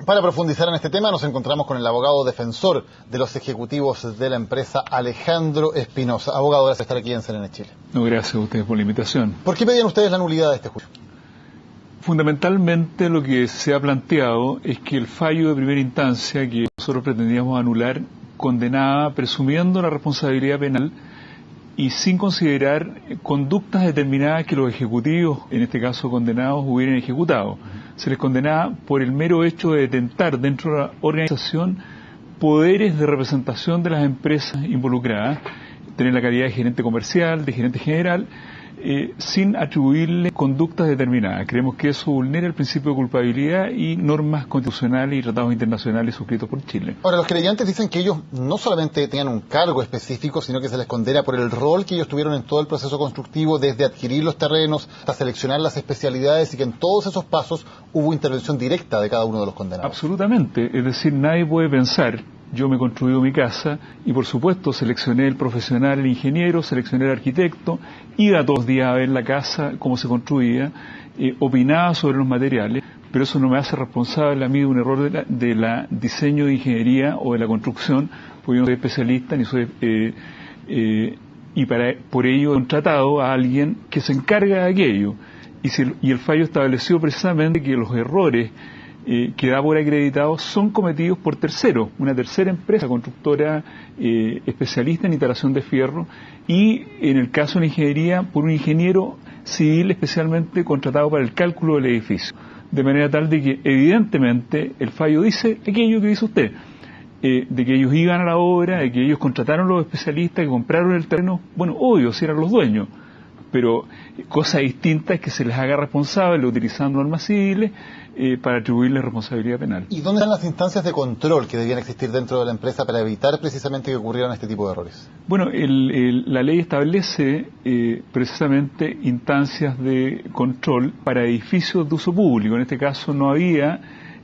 Para profundizar en este tema nos encontramos con el abogado defensor de los ejecutivos de la empresa, Alejandro Espinosa. Abogado, gracias por estar aquí en CNN Chile. No, gracias a ustedes por la invitación. ¿Por qué pedían ustedes la nulidad de este juicio? Fundamentalmente lo que se ha planteado es que el fallo de primera instancia que nosotros pretendíamos anular condenaba presumiendo la responsabilidad penal y sin considerar conductas determinadas que los ejecutivos, en este caso condenados, hubieran ejecutado. Se les condenaba por el mero hecho de detentar dentro de la organización poderes de representación de las empresas involucradas, tener la calidad de gerente comercial, de gerente general, sin atribuirle conductas determinadas. Creemos que eso vulnera el principio de culpabilidad y normas constitucionales y tratados internacionales suscritos por Chile. Ahora, los creyentes dicen que ellos no solamente tenían un cargo específico, sino que se les condena por el rol que ellos tuvieron en todo el proceso constructivo, desde adquirir los terrenos hasta seleccionar las especialidades, y que en todos esos pasos hubo intervención directa de cada uno de los condenados. Absolutamente. Es decir, nadie puede pensar: yo me he construido mi casa y por supuesto seleccioné el profesional, el ingeniero, seleccioné el arquitecto, iba todos los días a ver la casa, cómo se construía, opinaba sobre los materiales, pero eso no me hace responsable a mí de un error de la diseño de ingeniería o de la construcción, porque yo no soy especialista ni soy... por ello he contratado a alguien que se encarga de aquello. Y el fallo estableció precisamente que los errores que da por acreditados son cometidos por terceros, una tercera empresa constructora especialista en instalación de fierro, y en el caso de la ingeniería por un ingeniero civil especialmente contratado para el cálculo del edificio, de manera tal de que evidentemente el fallo dice aquello que dice usted, de que ellos iban a la obra, de que ellos contrataron los especialistas, que compraron el terreno. Bueno, obvio, si eran los dueños, pero cosa distinta es que se les haga responsable utilizando normas civiles para atribuirles responsabilidad penal. ¿Y dónde están las instancias de control que debían existir dentro de la empresa para evitar precisamente que ocurrieran este tipo de errores? Bueno, la ley establece precisamente instancias de control para edificios de uso público. En este caso no había,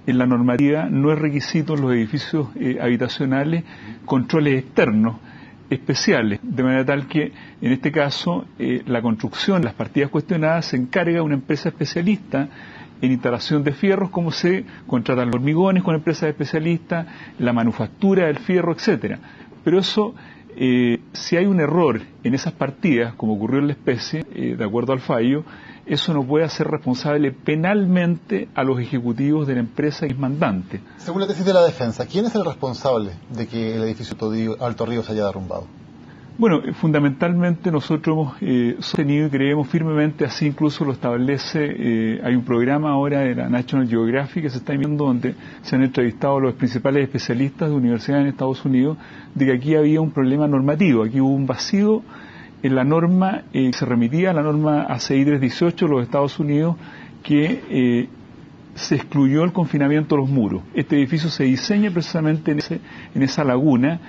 en la normativa, no es requisito en los edificios habitacionales controles externos especiales, de manera tal que en este caso la construcción, las partidas cuestionadas, se encarga de una empresa especialista en instalación de fierros, como se contratan los hormigones con empresas especialistas, la manufactura del fierro, etcétera. Pero eso, si hay un error en esas partidas, como ocurrió en la especie, de acuerdo al fallo, eso no puede hacer responsable penalmente a los ejecutivos de la empresa que es mandante. Según la tesis de la defensa, ¿quién es el responsable de que el edificio Alto Río se haya derrumbado? Bueno, fundamentalmente nosotros hemos sostenido y creemos firmemente, así incluso lo establece, hay un programa ahora de la National Geographic que se está viendo, donde se han entrevistado a los principales especialistas de universidades en Estados Unidos, de que aquí había un problema normativo, aquí hubo un vacío en la norma, se remitía a la norma ACI 318 de los Estados Unidos, que se excluyó el confinamiento de los muros. Este edificio se diseña precisamente en esa laguna,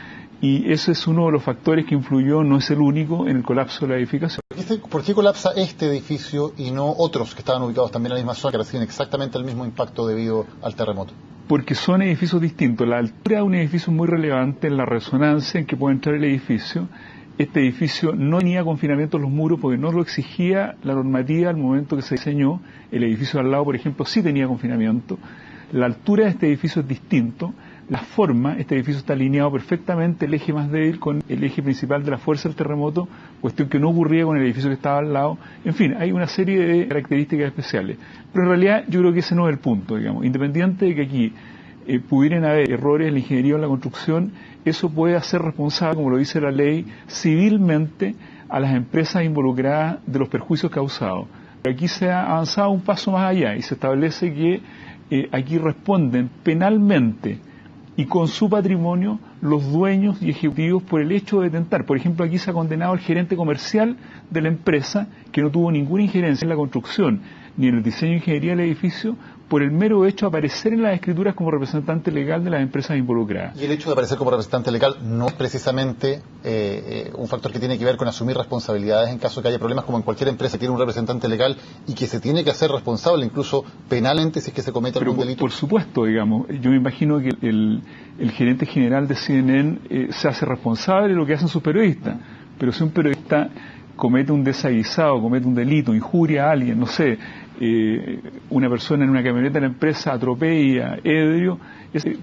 y ese es uno de los factores que influyó, no es el único, en el colapso de la edificación. ¿Por qué colapsa este edificio y no otros que estaban ubicados también en la misma zona, que reciben exactamente el mismo impacto debido al terremoto? Porque son edificios distintos. La altura de un edificio es muy relevante en la resonancia en que puede entrar el edificio. Este edificio no tenía confinamiento en los muros porque no lo exigía la normativa al momento que se diseñó. El edificio al lado, por ejemplo, sí tenía confinamiento. La altura de este edificio es distinto. La forma, este edificio está alineado perfectamente, el eje más débil con el eje principal de la fuerza del terremoto, cuestión que no ocurría con el edificio que estaba al lado. En fin, hay una serie de características especiales. Pero en realidad yo creo que ese no es el punto, digamos. Independiente de que aquí pudieran haber errores en la ingeniería o en la construcción, eso puede hacer responsable, como lo dice la ley, civilmente a las empresas involucradas de los perjuicios causados. Pero aquí se ha avanzado un paso más allá y se establece que aquí responden penalmente y con su patrimonio los dueños y ejecutivos por el hecho de detentar. Por ejemplo, aquí se ha condenado al gerente comercial de la empresa, que no tuvo ninguna injerencia en la construcción ni en el diseño de ingeniería del edificio, por el mero hecho de aparecer en las escrituras como representante legal de las empresas involucradas. Y el hecho de aparecer como representante legal no es precisamente un factor que tiene que ver con asumir responsabilidades en caso de que haya problemas, como en cualquier empresa tiene un representante legal y que se tiene que hacer responsable incluso penalmente si es que se comete algún delito. Por supuesto, digamos, yo me imagino que el gerente general de CNN se hace responsable de lo que hacen sus periodistas, pero si un periodista comete un desaguisado, comete un delito, injuria a alguien, no sé, una persona en una camioneta de la empresa atropella, ebrio,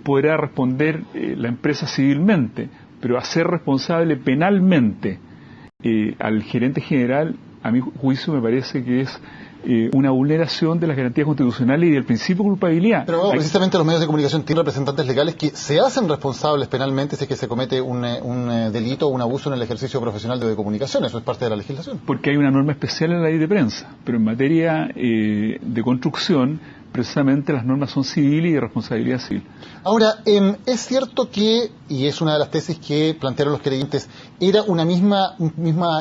podrá responder la empresa civilmente, pero hacer responsable penalmente al gerente general, a mi juicio me parece que es una vulneración de las garantías constitucionales y del principio de culpabilidad. Pero bueno, precisamente los medios de comunicación tienen representantes legales que se hacen responsables penalmente si es que se comete un delito o un abuso en el ejercicio profesional de comunicación. Eso es parte de la legislación. Porque hay una norma especial en la ley de prensa, pero en materia de construcción, precisamente las normas son civiles y de responsabilidad civil. Ahora, es cierto que, y es una de las tesis que plantearon los creyentes, era una misma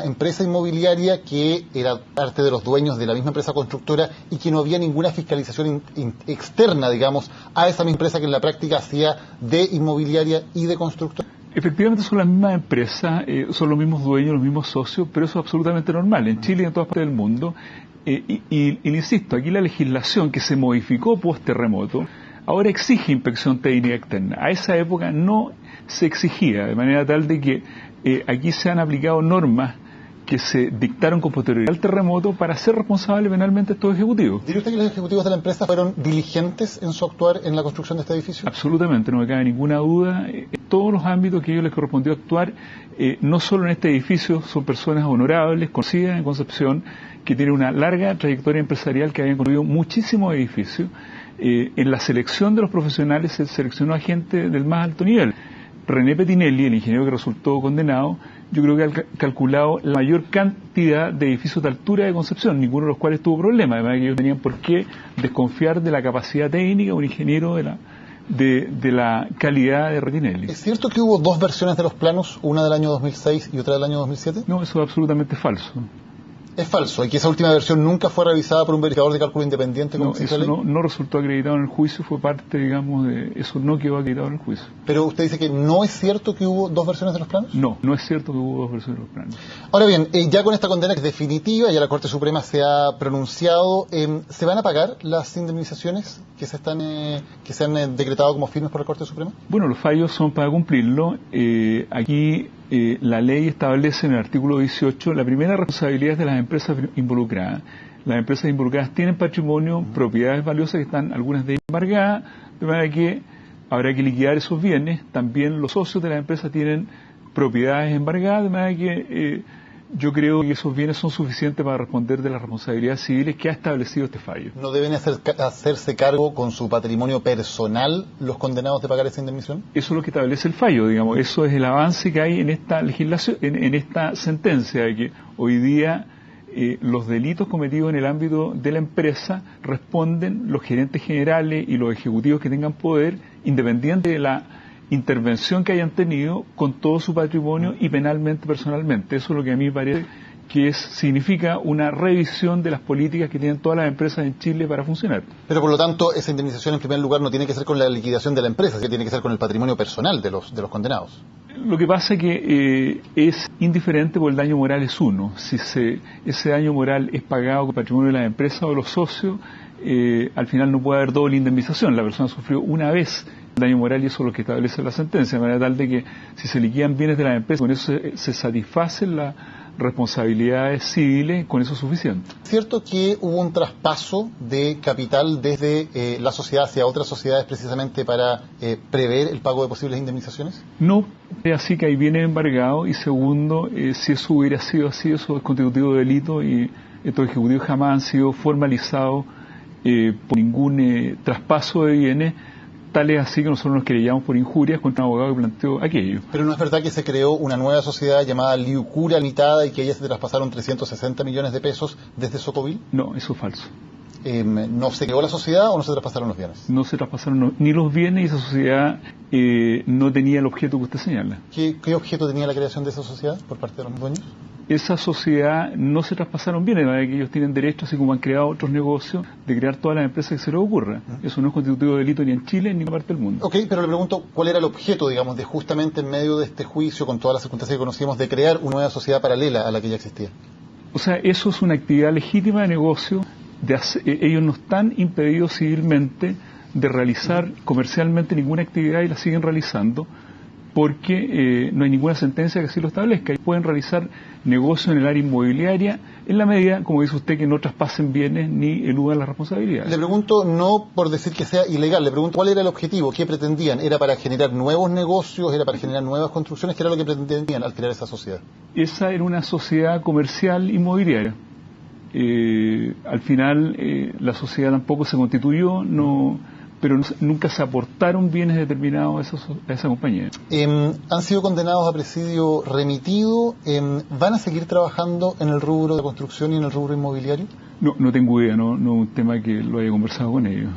empresa inmobiliaria que era parte de los dueños de la misma empresa constructora y que no había ninguna fiscalización externa, digamos, a esa misma empresa que en la práctica hacía de inmobiliaria y de constructora. Efectivamente son las mismas empresas, son los mismos dueños, los mismos socios, pero eso es absolutamente normal en Chile y en todas partes del mundo. Y insisto, aquí la legislación que se modificó post terremoto ahora exige inspección técnica externa. A esa época no se exigía, de manera tal de que aquí se han aplicado normas que se dictaron con posterioridad al terremoto para ser responsable penalmente estos ejecutivos. ¿Diría usted que los ejecutivos de la empresa fueron diligentes en su actuar en la construcción de este edificio? Absolutamente, no me cabe ninguna duda. En todos los ámbitos que a ellos les correspondió actuar, no solo en este edificio, son personas honorables, conocidas en Concepción, que tienen una larga trayectoria empresarial, que habían construido muchísimos edificios. En la selección de los profesionales se seleccionó a gente del más alto nivel. René Petinelli, el ingeniero que resultó condenado, yo creo que ha calculado la mayor cantidad de edificios de altura de Concepción, ninguno de los cuales tuvo problema, además que ellos tenían por qué desconfiar de la capacidad técnica de un ingeniero de la calidad de Petinelli. ¿Es cierto que hubo dos versiones de los planos, una del año 2006 y otra del año 2007? No, eso es absolutamente falso. Es falso, y que esa última versión nunca fue revisada por un verificador de cálculo independiente. No, eso no resultó acreditado en el juicio, fue parte, digamos, de eso no quedó acreditado en el juicio. Pero usted dice que no es cierto que hubo dos versiones de los planos. No es cierto que hubo dos versiones de los planos. Ahora bien, ya con esta condena que es definitiva, ya la Corte Suprema se ha pronunciado, ¿se van a pagar las indemnizaciones que se han decretado como firmes por la Corte Suprema? Bueno, los fallos son para cumplirlo. Aquí la ley establece en el artículo 18 la primera responsabilidad de las empresas involucradas. Las empresas involucradas tienen patrimonio, propiedades valiosas que están algunas de ellas embargadas, de manera que habrá que liquidar esos bienes. También los socios de las empresas tienen propiedades embargadas, de manera que yo creo que esos bienes son suficientes para responder de las responsabilidades civiles que ha establecido este fallo. ¿No deben hacerse cargo con su patrimonio personal los condenados de pagar esa indemnización? Eso es lo que establece el fallo, digamos. Eso es el avance que hay en esta legislación, en esta sentencia, de que hoy día los delitos cometidos en el ámbito de la empresa responden los gerentes generales y los ejecutivos que tengan poder, independiente de la intervención que hayan tenido con todo su patrimonio y penalmente, personalmente. Eso es lo que a mí me parece que significa una revisión de las políticas que tienen todas las empresas en Chile para funcionar. Pero por lo tanto, esa indemnización en primer lugar no tiene que ser con la liquidación de la empresa, sino que tiene que ser con el patrimonio personal de los condenados. Lo que pasa es que es indiferente porque el daño moral es uno. Si ese daño moral es pagado con el patrimonio de la empresa o de los socios, al final no puede haber doble indemnización. La persona sufrió una vez el daño moral y eso es lo que establece la sentencia, de manera tal de que si se liquidan bienes de la empresa, con eso se satisfacen las responsabilidades civiles, con eso es suficiente. ¿Es cierto que hubo un traspaso de capital desde la sociedad hacia otras sociedades precisamente para prever el pago de posibles indemnizaciones? No, es así que hay bienes embargados y segundo, si eso hubiera sido así, eso es constitutivo de delito y estos ejecutivos jamás han sido formalizados por ningún traspaso de bienes. Tal es así que nosotros nos querellamos por injurias contra un abogado que planteó aquello. Pero no es verdad que se creó una nueva sociedad llamada Liucura Limitada y que a ella se traspasaron 360 millones de pesos desde Socovil. No, eso es falso. ¿No se creó la sociedad o no se traspasaron los bienes? No se traspasaron ni los bienes y esa sociedad no tenía el objeto que usted señala. ¿Qué objeto tenía la creación de esa sociedad por parte de los dueños? Esa sociedad no se traspasaron bienes, ¿verdad? Que ellos tienen derecho, así como han creado otros negocios, de crear todas las empresas que se les ocurra. Eso no es constitutivo de delito ni en Chile ni en ninguna parte del mundo. Ok, pero le pregunto, ¿cuál era el objeto, digamos, de justamente en medio de este juicio, con todas las circunstancias que conocíamos, de crear una nueva sociedad paralela a la que ya existía? O sea, eso es una actividad legítima de negocio. Ellos no están impedidos civilmente de realizar comercialmente ninguna actividad y la siguen realizando. porque no hay ninguna sentencia que así lo establezca. Y pueden realizar negocios en el área inmobiliaria en la medida, como dice usted, que no traspasen bienes ni eludan las responsabilidades. Le pregunto, no por decir que sea ilegal, le pregunto cuál era el objetivo, qué pretendían. ¿Era para generar nuevos negocios, era para generar nuevas construcciones? ¿Qué era lo que pretendían al crear esa sociedad? Esa era una sociedad comercial inmobiliaria. Al final la sociedad tampoco se constituyó, pero nunca se aportaron bienes determinados a esa compañía. ¿Han sido condenados a presidio remitido? ¿Van a seguir trabajando en el rubro de construcción y en el rubro inmobiliario? No tengo idea, no es un tema que lo haya conversado con ellos.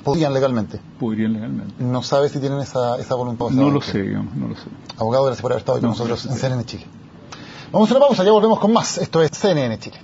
¿Podrían legalmente? Podrían legalmente. ¿No sabe si tienen esa voluntad? No lo sé, digamos, no lo sé. Abogado, gracias por haber estado hoy con nosotros en CNN Chile. Vamos a una pausa, ya volvemos con más. Esto es CNN Chile.